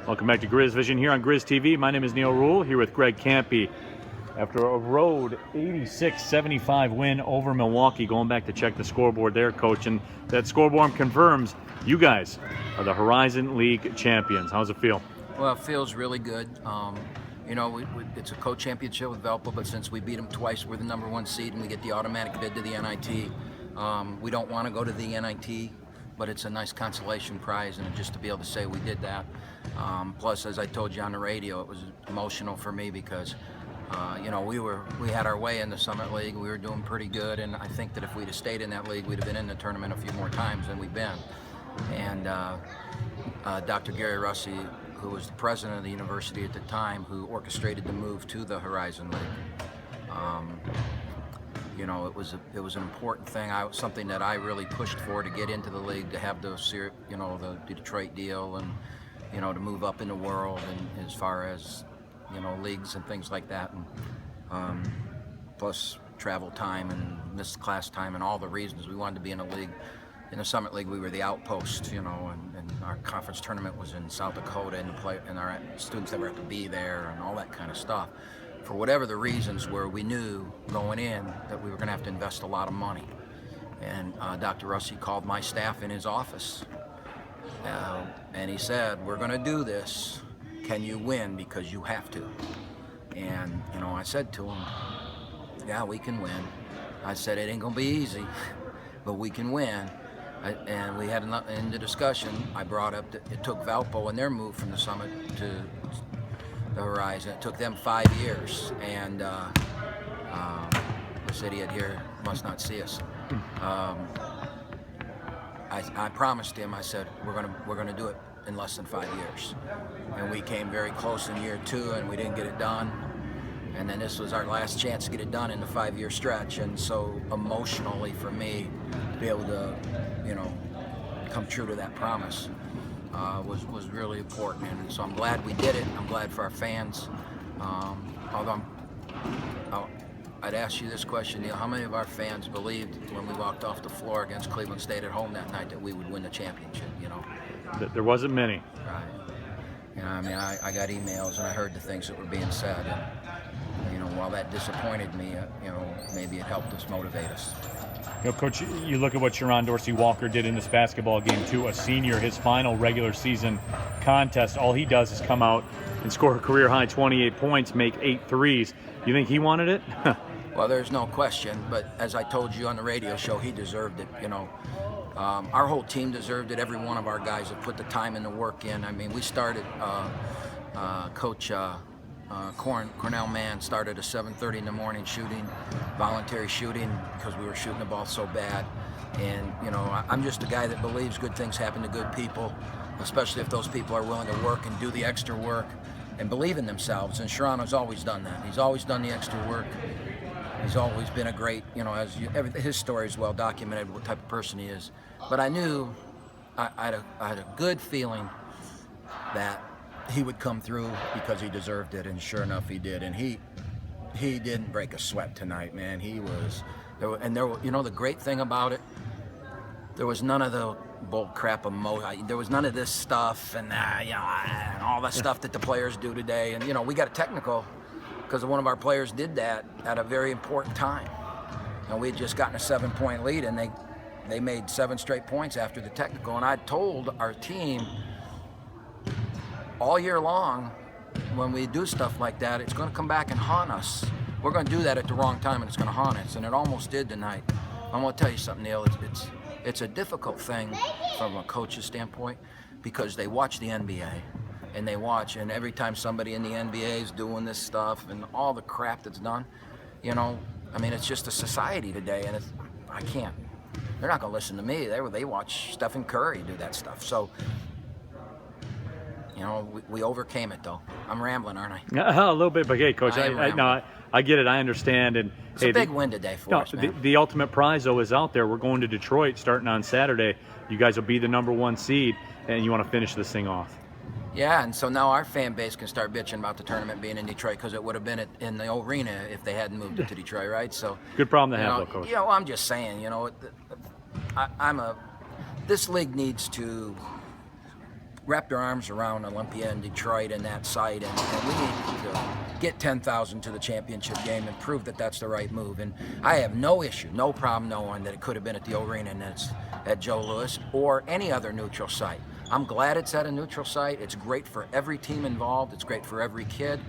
Welcome back to Grizz Vision here on Grizz TV. My name is Neal Ruhl, here with Greg Kampe. After a road 86-75 win over Milwaukee, going back to check the scoreboard there, Coach, and that scoreboard confirms you guys are the Horizon League champions. How's it feel? Well, it feels really good. You know, it's a co-championship with Valpo, but since we beat them twice, we're the #1 seed and we get the automatic bid to the NIT. We don't want to go to the NIT, but it's a nice consolation prize, and just to be able to say we did that. Plus, as I told you on the radio, it was emotional for me because, you know, we had our way in the Summit League. We were doing pretty good, and I think that if we'd have stayed in that league, we'd have been in the tournament a few more times than we've been. And Dr. Gary Russi, who was the president of the university at the time, who orchestrated the move to the Horizon League. You know, it was an important thing. Something that I really pushed for, to get into the league, to have the Detroit deal, and you know, to move up in the world, and as far as, you know, leagues and things like that, and plus travel time and missed class time and all the reasons we wanted to be in a league. In the Summit League, we were the outpost, you know, and our conference tournament was in South Dakota, and our students never have to be there, and all that kind of stuff. For whatever the reasons were, we knew going in that we were going to have to invest a lot of money. And Dr. Russi called my staff in his office, and he said, "We're going to do this. Can you win? Because you have to." And, you know, I said to him, "Yeah, we can win." I said, "It ain't going to be easy, but we can win." And we had in the discussion, I brought up that it took Valpo and their move from the Summit to the Horizon. It took them 5 years, and this idiot here must not see us. I promised him, I said, we're gonna do it in less than 5 years. And we came very close in year 2, and we didn't get it done. And then this was our last chance to get it done in the 5-year stretch. And so emotionally for me, to be able to, you know, come true to that promise was really important. And so I'm glad we did it. I'm glad for our fans. Although I'd ask you this question, Neal: how many of our fans believed when we walked off the floor against Cleveland State at home that night that we would win the championship? You know, There wasn't many. Right. You know, I mean, I got emails and I heard the things that were being said, and, you know, while that disappointed me, you know, maybe it helped us motivate us. You know, Coach, you look at what Sharon Dorsey-Walker did in this basketball game too. A senior, his final regular season contest, all he does is come out and score a career-high 28 points, make 8 threes. You think he wanted it? Well, there's no question, but as I told you on the radio show, he deserved it, you know. Our whole team deserved it. Every one of our guys have put the time and the work in. I mean, we started, Coach Cornell Mann started at 7:30 in the morning shooting, voluntary shooting, because we were shooting the ball so bad. And, you know, I'm just a guy that believes good things happen to good people, especially if those people are willing to work and do the extra work and believe in themselves. And Sharon has always done that. He's always done the extra work. He's always been a great, you know, his story is well documented, what type of person he is. But I knew, I had a good feeling that he would come through because he deserved it, and sure enough, he did. And he didn't break a sweat tonight, man. He was, you know, the great thing about it, there was none of the bull crap there was none of this stuff and you know, and all that stuff that the players do today. And, you know, we got a technical because one of our players did that at a very important time. And we had just gotten a 7-point lead, and they made 7 straight points after the technical. And I told our team all year long, when we do stuff like that, it's going to come back and haunt us. We're going to do that at the wrong time, and it's going to haunt us. And it almost did tonight. I'm going to tell you something, Neal. It's a difficult thing from a coach's standpoint, because they watch the NBA. And they watch, and every time somebody in the NBA is doing this stuff and all the crap that's done, you know, I mean, it's just a society today, and I can't. They're not going to listen to me. They watch Stephen Curry do that stuff. So, you know, we overcame it, though. I'm rambling, aren't I? A little bit, but hey, Coach, I get it. I understand. And it's a big win today for us, man. The ultimate prize, though, is out there. We're going to Detroit starting on Saturday. You guys will be the #1 seed, and you want to finish this thing off. Yeah, and so now our fan base can start bitching about the tournament being in Detroit, because it would have been in the arena if they hadn't moved it to Detroit, right? So good problem to have, though, Coach. You know, I'm just saying, you know, this league needs to wrapped our arms around Olympia and Detroit and that site, and we need to get 10,000 to the championship game and prove that that's the right move. And I have no issue, no problem knowing that it could have been at the arena and it's at Joe Louis or any other neutral site. I'm glad it's at a neutral site. It's great for every team involved. It's great for every kid,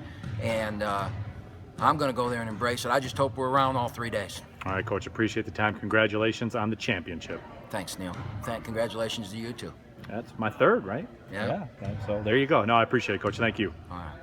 and I'm going to go there and embrace it. I just hope we're around all 3 days. All right, Coach, appreciate the time. Congratulations on the championship. Thanks, Neal. Congratulations to you, too. That's my third, right? Yeah. So there you go. No, I appreciate it, Coach. Thank you. All right.